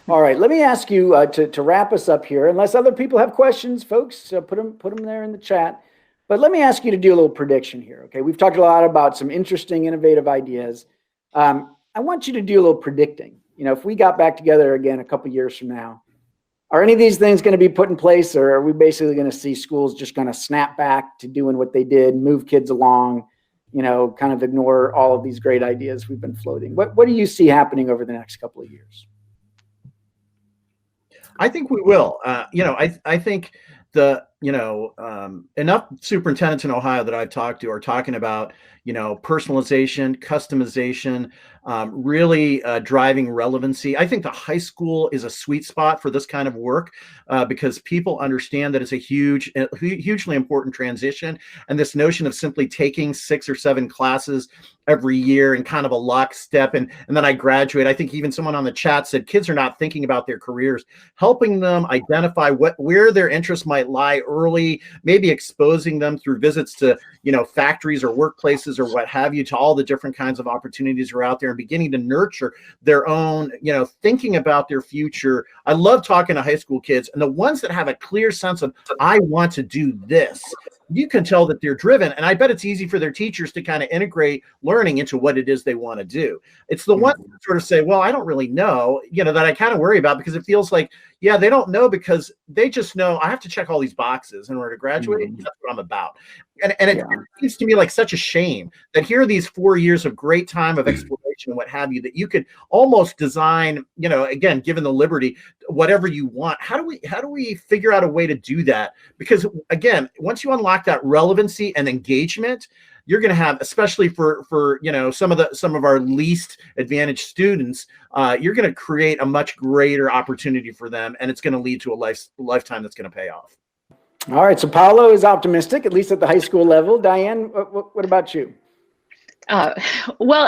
All right, let me ask you to wrap us up here. Unless other people have questions, folks, put them there in the chat. But let me ask you to do a little prediction here. Okay, we've talked a lot about some interesting, innovative ideas. I want you to do a little predicting. If we got back together again a couple years from now, are any of these things going to be put in place, or are we basically going to see schools just going to snap back to doing what they did, move kids along, kind of ignore all of these great ideas we've been floating? What do you see happening over the next couple of years? I think we will. I think enough superintendents in Ohio that I've talked to are talking about, personalization, customization, really driving relevancy. I think the high school is a sweet spot for this kind of work because people understand that it's a hugely important transition. And this notion of simply taking 6 or 7 classes every year and kind of a lockstep, and then I graduate. I think even someone on the chat said kids are not thinking about their careers, helping them identify where their interests might lie early, maybe exposing them through visits to, factories or workplaces or what have you, to all the different kinds of opportunities are out there, and beginning to nurture their own, thinking about their future. I love talking to high school kids, and the ones that have a clear sense of, I want to do this, you can tell that they're driven. And I bet it's easy for their teachers to kind of integrate learning into what it is they want to do. It's the ones that sort of say, well, I don't really know, that I kind of worry about, because it feels like, yeah, they don't know, because they just know I have to check all these boxes in order to graduate. That's what I'm about. And it seems to me like such a shame that here are these 4 years of great time of exploration and what have you, that you could almost design, again, given the liberty, whatever you want. How do we figure out a way to do that? Because again, once you unlock that relevancy and engagement, you're going to have, especially for some of our least advantaged students, you're going to create a much greater opportunity for them, and it's going to lead to a lifetime that's going to pay off. All right, so Paolo is optimistic, at least at the high school level. Diane, what about you? Well,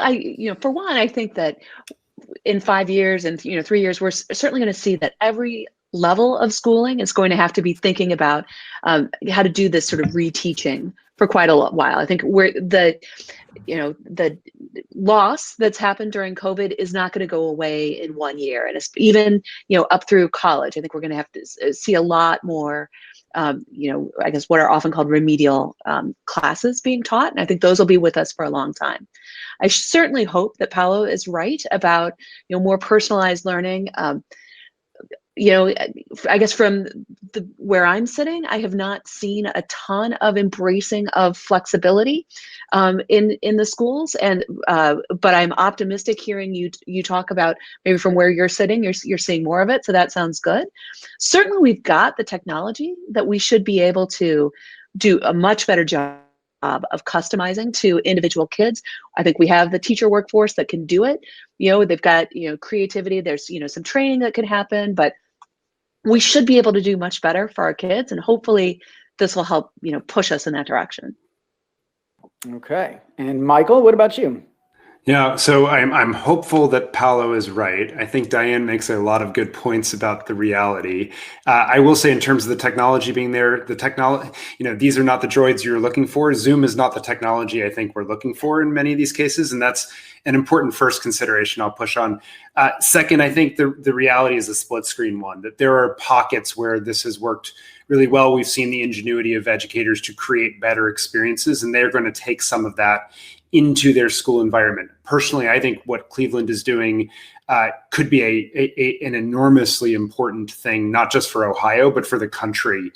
for one, I think that in 5 years and 3 years, we're certainly going to see that every level of schooling is going to have to be thinking about how to do this sort of reteaching for quite a while. I think the loss that's happened during COVID is not going to go away in 1 year, and it's even up through college. I think we're going to have to see a lot more. I guess what are often called remedial classes being taught. And I think those will be with us for a long time. I certainly hope that Paolo is right about, more personalized learning. I guess from where I'm sitting, I have not seen a ton of embracing of flexibility in the schools, but I'm optimistic hearing you talk about maybe from where you're sitting, you're seeing more of it. So that sounds good. Certainly, we've got the technology that we should be able to do a much better job of customizing to individual kids. I think we have the teacher workforce that can do it. They've got creativity. There's some training that could happen, but we should be able to do much better for our kids, and hopefully this will help push us in that direction. Okay. And Michael, what about you? Yeah, so I'm hopeful that Paolo is right. I think Diane makes a lot of good points about the reality. I will say, in terms of the technology being there, the technology, these are not the droids you're looking for. Zoom is not the technology I think we're looking for in many of these cases, and that's an important first consideration I'll push on. Second, I think the reality is a split screen one, that there are pockets where this has worked really well. We've seen the ingenuity of educators to create better experiences, and they're going to take some of that into their school environment. Personally, I think what Cleveland is doing could be an enormously important thing, not just for Ohio, but for the country,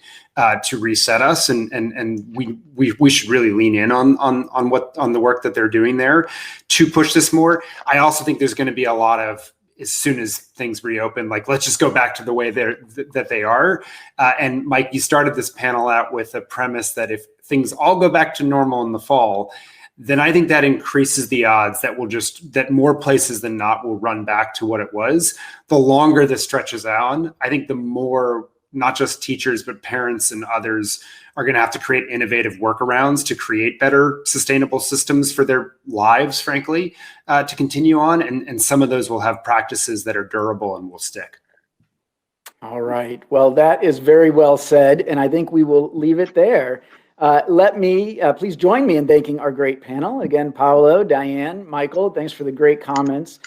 to reset us. And we should really lean in on the work that they're doing there to push this more. I also think there's going to be a lot of, as soon as things reopen, like, let's just go back to the way that they are. And Mike, you started this panel out with a premise that if things all go back to normal in the fall, then I think that increases the odds that more places than not will run back to what it was. The longer this stretches on, I think the more, not just teachers, but parents and others are going to have to create innovative workarounds to create better sustainable systems for their lives, frankly, to continue on. And some of those will have practices that are durable and will stick. All right. Well, that is very well said. And I think we will leave it there. Please join me in thanking our great panel. Again, Paolo, Diane, Michael, thanks for the great comments.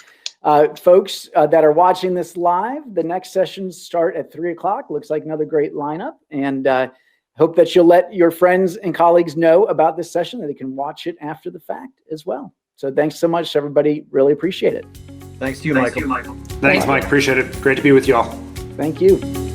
Folks that are watching this live, the next sessions start at 3:00. Looks like another great lineup. And hope that you'll let your friends and colleagues know about this session, that they can watch it after the fact as well. So thanks so much, everybody. Really appreciate it. Thanks to you, Michael. Thanks, Mike. Appreciate it. Great to be with you all. Thank you.